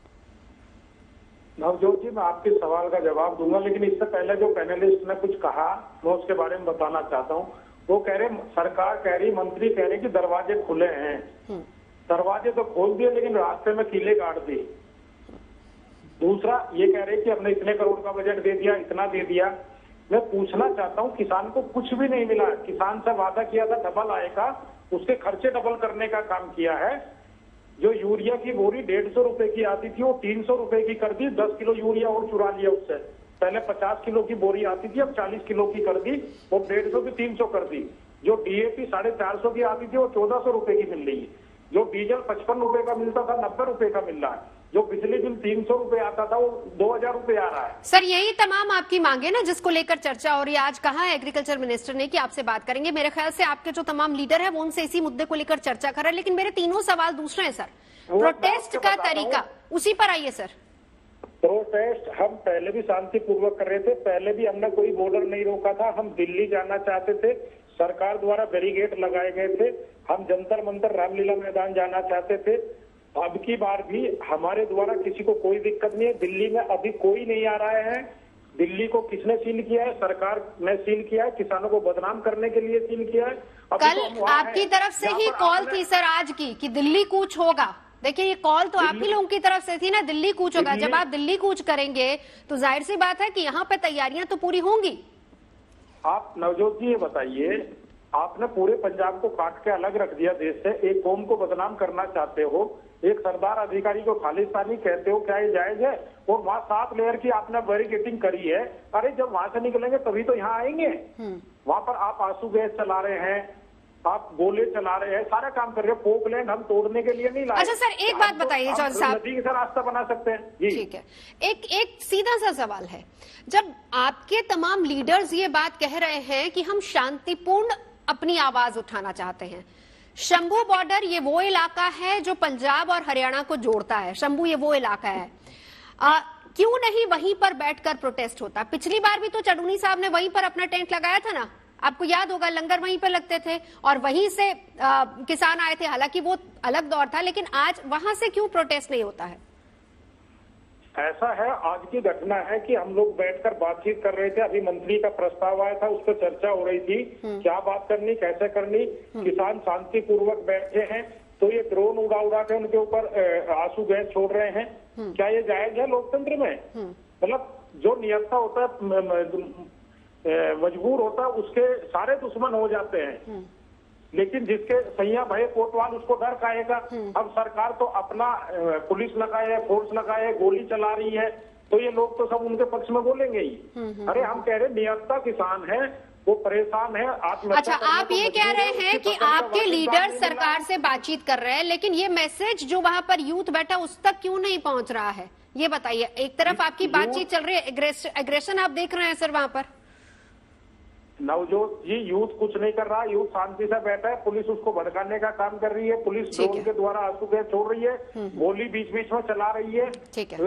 नवजोत जी, मैं आपके सवाल का जवाब दूंगा, लेकिन इससे पहले जो पैनलिस्ट ने कुछ कहा मैं उसके बारे में बताना चाहता हूँ। वो कह रहे, सरकार कह रही, मंत्री कह रहे कि दरवाजे खुले हैं। दरवाजे तो खोल दिए लेकिन रास्ते में कीले काट दिए। दूसरा ये कह रहे कि हमने इतने करोड़ का बजट दे दिया, इतना दे दिया। मैं पूछना चाहता हूँ, किसान को कुछ भी नहीं मिला। किसान से वादा किया था डबल आएगा, उसके खर्चे डबल करने का काम किया है। जो यूरिया की बोरी 150 रुपए की आती थी वो 300 रुपए की कर दी, 10 किलो यूरिया और चुरा लिया उससे। पहले 50 किलो की बोरी आती थी, अब 40 किलो की कर दी, वो 150 की 300 कर दी। जो डीएपी 450 की आती थी वो 1400 रुपए की मिल रही है। जो डीजल 55 रुपए का मिलता था 90 रुपए का मिल रहा है। जो बिजली बिल 300 रुपए आता था वो 2000 रुपए आ रहा है। सर यही तमाम आपकी मांगे ना जिसको लेकर चर्चा हो रही है। आज कहा है एग्रीकल्चर मिनिस्टर ने कि आपसे बात करेंगे। मेरे ख्याल से आपके जो तमाम लीडर है वो उनसे इसी मुद्दे को लेकर चर्चा कर रहे हैं। लेकिन मेरे तीनों सवाल दूसरे हैं सर। प्रोटेस्ट का तरीका, उसी पर आइए सर। प्रोटेस्ट हम पहले भी शांतिपूर्वक कर रहे थे, पहले भी हमने कोई बॉर्डर नहीं रोका था। हम दिल्ली जाना चाहते थे, सरकार द्वारा बैरिकेड लगाए गए थे। हम जंतर मंतर रामलीला मैदान जाना चाहते थे। अब की बार भी हमारे द्वारा किसी को कोई दिक्कत नहीं है। दिल्ली में अभी कोई नहीं आ रहा है। दिल्ली को किसने सील किया है? सरकार ने सील किया है। किसानों को बदनाम करने के लिए सील किया है। कल तो आपकी तरफ से ही कॉल थी सर आज की कि दिल्ली कूच होगा। देखिए ये कॉल तो आप ही लोगों की तरफ से थी ना, दिल्ली कूच होगा। जब आप दिल्ली कूच करेंगे तो जाहिर सी बात है कि यहाँ पे तैयारियां तो पूरी होंगी। आप नवजोत जी ये बताइए, आपने पूरे पंजाब को काट के अलग रख दिया देश से। एक कौम को बदनाम करना चाहते हो, एक सरदार अधिकारी को खालिस्तानी कहते हो, क्या ये जायज है? और वहाँ 7 लेयर की आपने बैरिकेडिंग करी है। अरे जब वहां से निकलेंगे तभी तो यहाँ आएंगे। वहां पर आप आंसू गैस चला रहे हैं, आप गोले चला रहे हैं, सारा काम कर रहे हैं। पोकलैंड हम तोड़ने के लिए नहीं लाए। अच्छा सर एक बात बताइए चौधरी साहब, नदी का रास्ता बना सकते हैं जी। ठीक है, एक सीधा सा सवाल है। जब आपके तमाम लीडर्स ये बात कह रहे हैं कि हम शांतिपूर्ण अपनी आवाज उठाना चाहते हैं, शंभू बॉर्डर ये वो इलाका है जो पंजाब और हरियाणा को जोड़ता है। शंभू ये वो इलाका है, क्यों नहीं वहीं पर बैठकर प्रोटेस्ट होता? पिछली बार भी तो चडूनी साहब ने वहीं पर अपना टेंट लगाया था ना, आपको याद होगा। लंगर वहीं पर लगते थे और वहीं से किसान आए थे। हालांकि वो अलग दौर था, लेकिन आज वहां से क्यों प्रोटेस्ट नहीं होता है? ऐसा है, आज की घटना है कि हम लोग बैठकर बातचीत कर रहे थे। अभी मंत्री का प्रस्ताव आया था, उस पर चर्चा हो रही थी क्या बात करनी, कैसे करनी। किसान शांतिपूर्वक बैठे हैं तो ये ड्रोन उड़ा के उनके ऊपर आंसू गैस छोड़ रहे हैं। क्या ये जायज है लोकतंत्र में? मतलब जो नियंता होता है, मजबूर होता है, उसके सारे दुश्मन हो जाते हैं। लेकिन जिसके सैया भये कोतवाल उसको डर काहेगा। अब सरकार तो अपना पुलिस लगाए, फोर्स लगाए, गोली चला रही है, तो ये लोग तो सब उनके पक्ष में बोलेंगे ही। अरे हम कह रहे निहत्था किसान है, वो परेशान है, आत्महत्या। अच्छा, आप ये कह रहे हैं कि आपके लीडर सरकार से बातचीत कर रहे हैं, लेकिन ये मैसेज जो वहां पर यूथ बैठा उस तक क्यों नहीं पहुंच रहा है, ये बताइए। एक तरफ आपकी बातचीत चल रही है, एग्रेशन आप देख रहे हैं सर वहां पर। नवजोत जी, यूथ कुछ नहीं कर रहा, यूथ शांति से बैठा है, पुलिस उसको भड़काने का काम कर रही है, पुलिस ड्रोन के द्वारा आंसू गैस छोड़ रही है, गोली बीच बीच में चला रही है। ठीक है,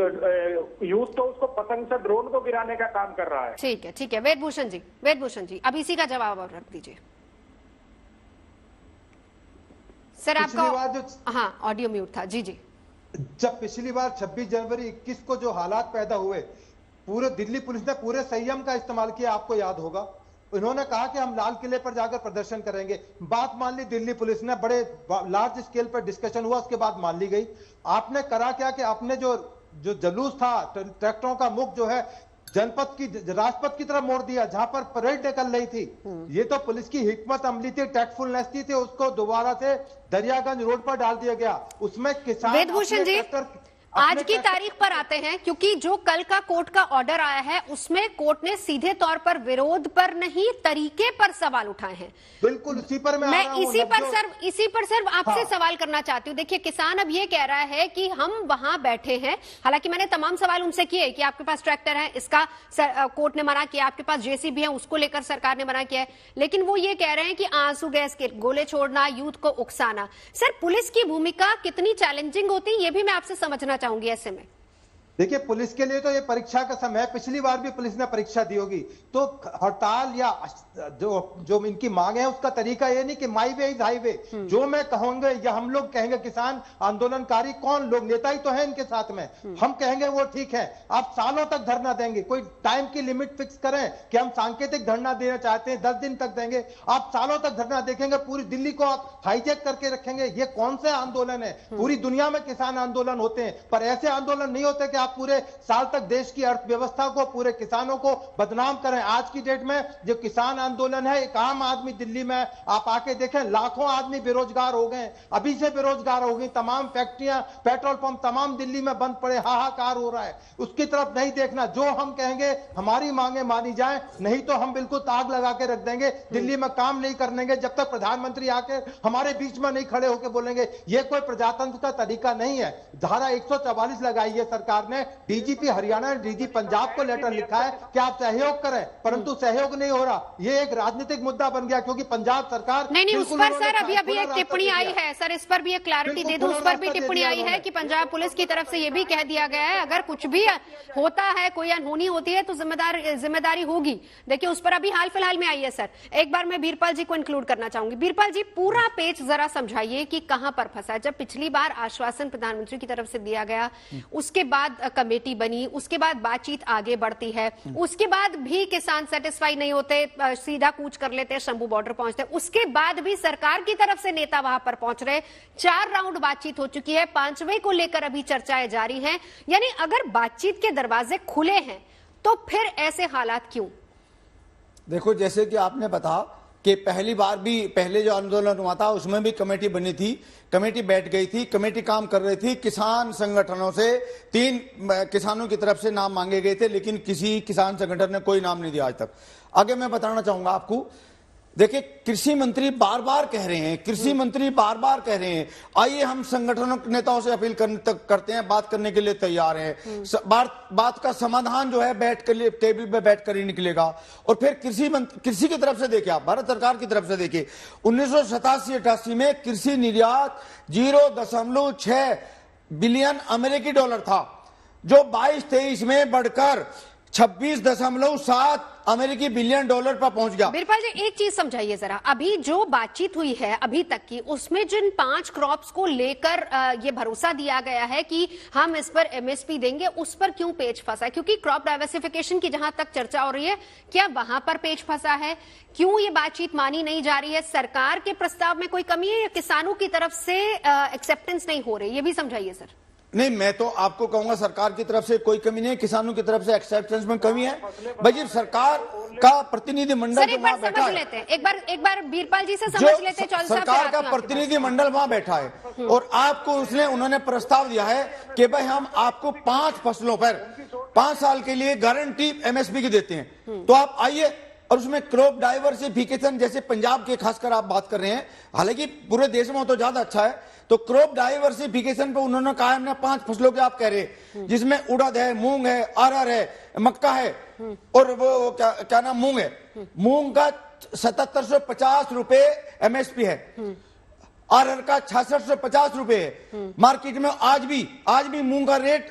यूथ तो उसको पतंग से ड्रोन को गिराने का काम कर रहा है। ठीक है, ठीक है। वेदभूषण जी अब इसी का जवाब और रख दीजिए सर। आपका हाँ ऑडियो म्यूट था। जी जी। जब पिछली बार 26 जनवरी 21 को जो हालात पैदा हुए, पूरे दिल्ली पुलिस ने पूरे संयम का इस्तेमाल किया, आपको याद होगा। उन्होंने कहा कि हम लाल किले पर जाकर प्रदर्शन करेंगे, बात मान ली दिल्ली पुलिस ने, बड़े लार्ज स्केल पर डिस्कशन हुआ, उसके बाद मान ली गई। आपने करा क्या कि आपने जो जुलूस था, ट्रैक्टरों का मुख जो है जनपद की राजपथ की तरफ मोड़ दिया, जहां पर परेड निकल रही थी। ये तो पुलिस की हिकमत अमली थी, टैक्टफुलनेस थी, उसको दोबारा से दरियागंज रोड पर डाल दिया गया। उसमें किसान वेदभूषण जी आज की तारीख पर आते हैं, क्योंकि जो कल का कोर्ट का ऑर्डर आया है उसमें कोर्ट ने सीधे तौर पर विरोध पर नहीं, तरीके पर सवाल उठाए हैं। बिल्कुल उसी पर मैं इसी पर सर आपसे सवाल करना चाहती हूँ। देखिए, किसान अब ये कह रहा है कि हम वहां बैठे हैं, हालांकि मैंने तमाम सवाल उनसे किए कि आपके पास ट्रैक्टर है, इसका कोर्ट ने मना किया, आपके पास जेसीबी है, उसको लेकर सरकार ने मना किया है, लेकिन वो ये कह रहे हैं कि आंसू गैस के गोले छोड़ना, यूथ को उकसाना। सर, पुलिस की भूमिका कितनी चैलेंजिंग होती है, ये भी मैं आपसे समझना चाहूंगी ऐसे में। देखिए, पुलिस के लिए तो ये परीक्षा का समय है, पिछली बार भी पुलिस ने परीक्षा दी होगी, तो हड़ताल या जो इनकी मांग है उसका तरीका ये नहीं कि माई वे इज हाईवे, जो मैं कहूंगा या हम लोग कहेंगे, किसान आंदोलनकारी कौन लोग, नेता ही तो है इनके साथ में, हम कहेंगे वो ठीक है। आप सालों तक धरना देंगे, कोई टाइम की लिमिट फिक्स करें कि हम सांकेतिक धरना देना चाहते हैं 10 दिन तक देंगे, आप सालों तक धरना देखेंगे, पूरी दिल्ली को आप हाईजैक करके रखेंगे, ये कौन सा आंदोलन है? पूरी दुनिया में किसान आंदोलन होते हैं, पर ऐसे आंदोलन नहीं होते कि पूरे साल तक देश की अर्थव्यवस्था को, पूरे किसानों को बदनाम करें। आज की डेट में जो किसान आंदोलन है, एक आम आदमी दिल्ली में आप आके देखें, लाखों आदमी बेरोजगार हो गए, अभी से बेरोजगार हो गई, तमाम फैक्ट्रियां, पेट्रोल पंप तमाम दिल्ली में बंद पड़े, हाहाकार हो रहा है। उसकी तरफ नहीं देखना, जो हम कहेंगे हमारी मांगे मानी जाए, नहीं तो हम बिल्कुल ताक लगा के रख देंगे, दिल्ली में काम नहीं करने देंगे जब तक प्रधानमंत्री आके हमारे बीच में नहीं खड़े होकर बोलेंगे। ये कोई प्रजातंत्र का तरीका नहीं है। धारा 144 लगाई है सरकार ने, डीजीपी हरियाणा, डीजी पंजाब को लेटर लिखा है कि आप सहयोग करें, परंतु सहयोग नहीं हो रहा। ये एक राजनीतिक मुद्दा बन गया, क्योंकि पंजाब सरकार नहीं, उस पर सर अभी एक टिप्पणी आई है सर, इस पर भी एक क्लैरिटी दे दूं। उस पर भी टिप्पणी आई है कि पंजाब पुलिस की तरफ से ये भी कह दिया गया है, अगर कुछ भी होता है, कोई अनहोनी होती है तो जिम्मेदारी होगी। देखिए, उस पर अभी हाल फिलहाल में आई है सर। एक बार मैं बीरपाल जी को इंक्लूड करना चाहूंगी। बीरपाल जी, पूरा पेच जरा समझाइए कि कहां पर फंसा है। जब पिछली बार आश्वासन प्रधानमंत्री की तरफ से दिया गया, उसके बाद कमेटी बनी, उसके बाद बातचीत आगे बढ़ती है, उसके बाद भी किसान सेटिस्फाई नहीं होते, सीधा कूच कर लेते, शंभू बॉर्डर पहुंचते, उसके बाद भी सरकार की तरफ से नेता वहां पर पहुंच रहे। 4 राउंड बातचीत हो चुकी है, 5वें को लेकर अभी चर्चाएं जारी हैं। यानी अगर बातचीत के दरवाजे खुले हैं तो फिर ऐसे हालात क्यों? देखो, जैसे कि आपने बताया कि पहली बार भी पहले जो आंदोलन हुआ था उसमें भी कमेटी बनी थी, कमेटी बैठ गई थी, कमेटी काम कर रही थी, किसान संगठनों से 3 किसानों की तरफ से नाम मांगे गए थे, लेकिन किसी किसान संगठन ने कोई नाम नहीं दिया आज तक। आगे मैं बताना चाहूंगा आपको, देखिए, कृषि मंत्री बार बार कह रहे हैं, आइए हम संगठनों के नेताओं से अपील करते हैं, बात करने के लिए तैयार हैं, बात का समाधान जो है बैठ कर टेबल पे बैठ कर ही निकलेगा। और फिर कृषि की तरफ से देखिए, आप भारत सरकार की तरफ से देखिए, 1987-88 में कृषि निर्यात 0.6 बिलियन अमेरिकी डॉलर था, जो 22-23 में बढ़कर 26.7 अमेरिकी बिलियन डॉलर पर पहुंच गया। बीरपाल जी, एक चीज समझाइए जरा, अभी जो बातचीत हुई है अभी तक की, उसमें जिन 5 क्रॉप्स को लेकर ये भरोसा दिया गया है कि हम इस पर एमएसपी देंगे, उस पर क्यों पेच फंसा है? क्योंकि क्रॉप डाइवर्सिफिकेशन की जहां तक चर्चा हो रही है, क्या वहां पर पेच फंसा है? क्यों ये बातचीत मानी नहीं जा रही है? सरकार के प्रस्ताव में कोई कमी है या किसानों की तरफ से एक्सेप्टेंस नहीं हो रही? ये भी समझाइए सर। नहीं, मैं तो आपको कहूंगा सरकार की तरफ से कोई कमी नहीं है, किसानों की तरफ से एक्सेप्टेंस में कमी है। भाई सरकार का प्रतिनिधि मंडल सर, एक बार समझ लेते हैं, एक बार बीरपाल जी से समझ लेते हैं। चौधरी साहब, सरकार का प्रतिनिधि मंडल वहां बैठा है और आपको उन्होंने प्रस्ताव दिया है कि भाई हम आपको 5 फसलों पर 5 साल के लिए गारंटी एमएसपी की देते हैं, तो आप आइए। और उसमें क्रॉप डाइवर्सिफिकेशन, जैसे पंजाब के खासकर आप बात कर रहे हैं, हालांकि पूरे देश में तो ज्यादा अच्छा है, तो क्रॉप डाइवर्सिफिकेशन पे उन्होंने कहा हमने 5 फसलों के आप कह रहे, जिसमें उड़द है, मूंग है, अरहर है, मक्का है और वो क्या नाम मूंग है। मूंग का 7750 रुपए एमएसपी है, अरहर का 6650 रुपए है मार्केट में। आज भी मूंग का रेट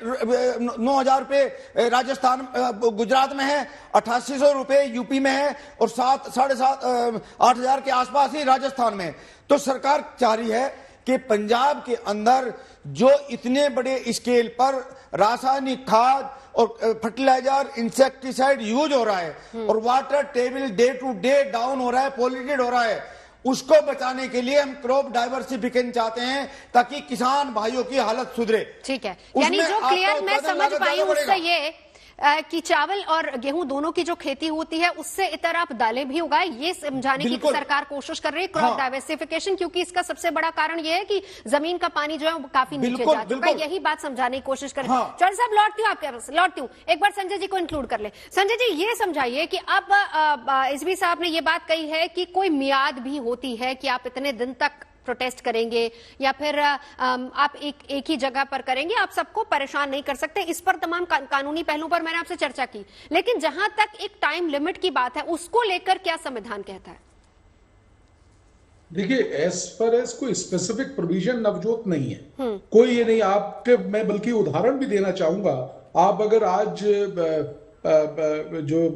9000 रुपए राजस्थान गुजरात में है, 8800 रुपए यूपी में है और 7,500-8,000 के आसपास ही राजस्थान में है। तो सरकार चाह रही है कि पंजाब के अंदर जो इतने बड़े स्केल पर रासायनिक खाद और फर्टिलाइजर, इंसेक्टिसाइड यूज हो रहा है और water table day to day down हो रहा है, पॉल्यूटेड हो रहा है, उसको बचाने के लिए हम क्रॉप डाइवर्सिफिकेशन चाहते हैं ताकि किसान भाइयों की हालत सुधरे। ठीक है, यानी जो क्लियर मैं समझ पाई हूं उससे ये कि चावल और गेहूं दोनों की जो खेती होती है उससे इतर आप दालें भी उगाए, ये समझाने की सरकार कोशिश कर रही है। क्रॉप डाइवर्सिफिकेशन, क्योंकि इसका सबसे बड़ा कारण ये है कि जमीन का पानी जो है वो काफी नीचे जा चुका है, यही बात समझाने की कोशिश कर रही है। चौधरी साहब, लौटती हूँ एक बार संजय जी को इंक्लूड कर ले। संजय जी, ये समझाइए कि अब एसबी साहब ने ये बात कही है कि कोई मियाद भी होती है कि आप इतने दिन तक प्रोटेस्ट करेंगे या फिर आप एक ही जगह पर करेंगे, आप सबको परेशान नहीं कर सकते। इस पर तमाम कानूनी पहलुओं पर मैंने आपसे चर्चा की, लेकिन जहां तक एक टाइम लिमिट की बात है उसको लेकर क्या संविधान कहता है? देखिए, एज पर एज कोई स्पेसिफिक प्रोविजन नवजोत नहीं है, कोई ये नहीं। आपके मैं बल्कि उदाहरण भी देना चाहूंगा। आप अगर आज जो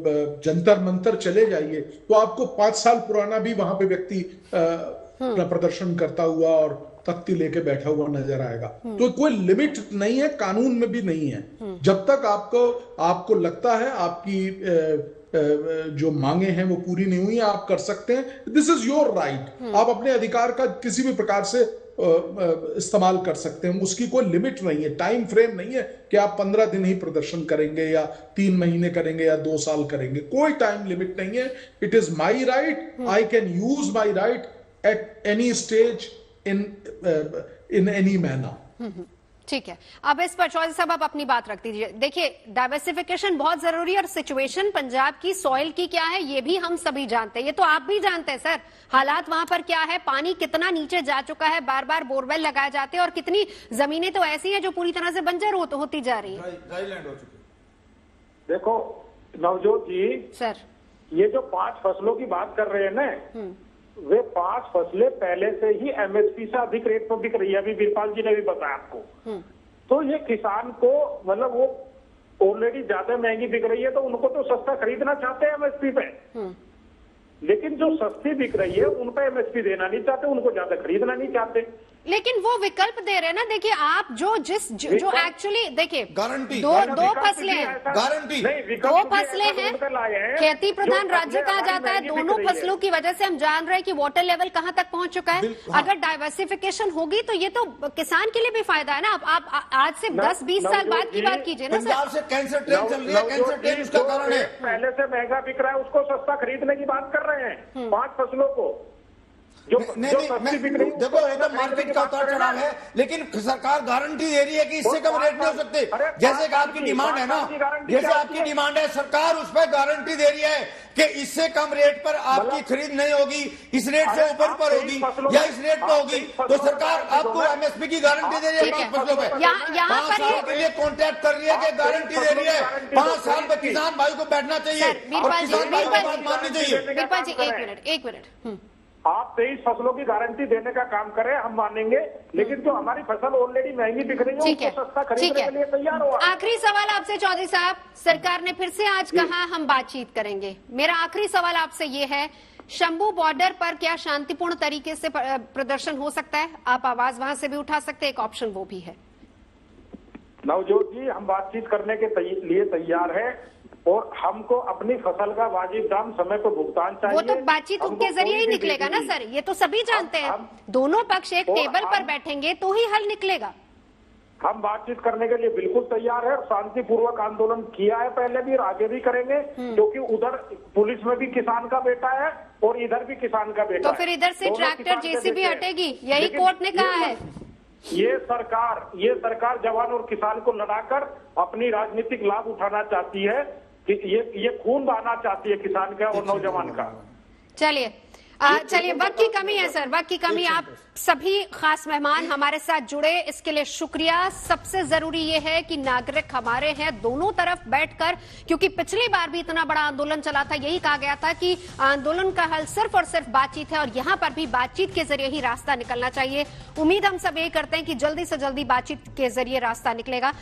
जंतर मंतर चले जाइए तो आपको 5 साल पुराना भी वहां पे व्यक्ति अपना प्रदर्शन करता हुआ और तख्ती लेके बैठा हुआ नजर आएगा। तो कोई लिमिट नहीं है, कानून में भी नहीं है। जब तक आपको लगता है आपकी जो मांगे हैं वो पूरी नहीं हुई, आप कर सकते हैं। This is your right. आप अपने अधिकार का किसी भी प्रकार से इस्तेमाल कर सकते हैं, उसकी कोई लिमिट नहीं है, टाइम फ्रेम नहीं है कि आप 15 दिन ही प्रदर्शन करेंगे या 3 महीने करेंगे या 2 साल करेंगे, कोई टाइम लिमिट नहीं है। It is my right, I can use my right at any stage in any manner। ठीक है, अब इस पर चौधरी साहब आप अपनी बात रख दीजिए। देखिए, डाइवर्सिफिकेशन बहुत जरूरी है और सिचुएशन पंजाब की सॉइल की क्या है ये भी हम सभी जानते हैं, ये तो आप भी जानते हैं सर। हालात वहां पर क्या है, पानी कितना नीचे जा चुका है, बार बार बोरवेल लगाए जाते हैं और कितनी जमीनें तो ऐसी हैं जो पूरी तरह से बंजर होती जा रही है। देखो नवजोत जी सर, ये जो 5 फसलों की बात कर रहे हैं ना, वे 5 फसलें पहले से ही एमएसपी से अधिक रेट पर बिक रही है। अभी बीरपाल जी ने भी बताया आपको। तो ये किसान को मतलब वो ऑलरेडी ज्यादा महंगी बिक रही है तो उनको तो सस्ता खरीदना चाहते हैं एमएसपी पे, लेकिन जो सस्ती बिक रही है उन पे एमएसपी देना नहीं चाहते, उनको ज्यादा खरीदना नहीं चाहते। लेकिन वो विकल्प दे रहे हैं ना। देखिए, आप जो एक्चुअली देखिए, गारंटी दो फसलें हैं, गारंटी 2 फसलें हैं, खेती प्रधान राज्य कहा जाता है। दोनों फसलों की वजह से हम जान रहे हैं कि वाटर लेवल कहां तक पहुंच चुका है। अगर डाइवर्सिफिकेशन होगी तो ये तो किसान के लिए भी फायदा है ना। आप आज से 10-20 साल बाद की बात कीजिए ना सर। पंजाब से कैंसर ट्रेन चल रही है, कैंसर ट्रेन उसका कारण है। पहले से महंगा बिक रहा है उसको सस्ता खरीदने की बात कर रहे हैं 5 फसलों को। देखो, ये तो मार्केट का उतार चढ़ाव है, लेकिन सरकार गारंटी दे रही है कि इससे कम रेट नहीं हो सकते। जैसे कि आपकी डिमांड है ना, जैसे आपकी डिमांड है, सरकार उस पर गारंटी दे रही है कि इससे कम रेट पर आपकी खरीद नहीं होगी, इस रेट से ऊपर होगी या इस रेट पर होगी। तो सरकार आपको एमएसपी की गारंटी दे रही है 5 फसलों पे, 5 साल के लिए कॉन्ट्रैक्ट कर रही है कि गारंटी दे रही है। 5 साल में किसान भाई को बैठना चाहिए और किसान भाई को बात माननी चाहिए। बीरपाल जी, एक मिनट आप 23 फसलों की गारंटी देने का काम करें, हम मानेंगे, लेकिन जो हमारी फसल ऑलरेडी महंगी बिक रही है उसको सस्ता खरीदने के लिए तैयार हो। आखिरी सवाल आपसे चौधरी साहब, सरकार ने फिर से आज कहा हम बातचीत करेंगे। मेरा आखिरी सवाल आपसे ये है, शंभू बॉर्डर पर क्या शांतिपूर्ण तरीके से प्रदर्शन हो सकता है? आप आवाज वहां से भी उठा सकते हैं, एक ऑप्शन वो भी है। नवजोत जी, हम बातचीत करने के लिए तैयार है और हमको अपनी फसल का वाजिब दाम समय पर भुगतान चाहिए। वो तो बातचीत के जरिए ही निकलेगा ना सर, ये तो सभी जानते हैं। दोनों पक्ष एक टेबल पर बैठेंगे तो ही हल निकलेगा। हम बातचीत करने के लिए बिल्कुल तैयार है। शांतिपूर्वक आंदोलन किया है पहले भी और आगे भी करेंगे, क्योंकि उधर पुलिस में भी किसान का बेटा है और इधर भी किसान का बेटा तो फिर इधर से ट्रैक्टर जेसीबी हटेगी, यही कोर्ट ने कहा है। ये सरकार जवान और किसान को लड़ाकर अपनी राजनीतिक लाभ उठाना चाहती है कि ये खून बहाना चाहती है किसान का और नौजवान का। चलिए वक्त की कमी है सर, वक्त की कमी। आप सभी खास मेहमान हमारे साथ जुड़े, इसके लिए शुक्रिया। सबसे जरूरी ये है कि नागरिक हमारे हैं दोनों तरफ बैठकर, क्योंकि पिछली बार भी इतना बड़ा आंदोलन चला था, यही कहा गया था कि आंदोलन का हल सिर्फ और सिर्फ बातचीत है और यहां पर भी बातचीत के जरिए ही रास्ता निकलना चाहिए। उम्मीद हम सब यही करते हैं कि जल्दी से जल्दी बातचीत के जरिए रास्ता निकलेगा।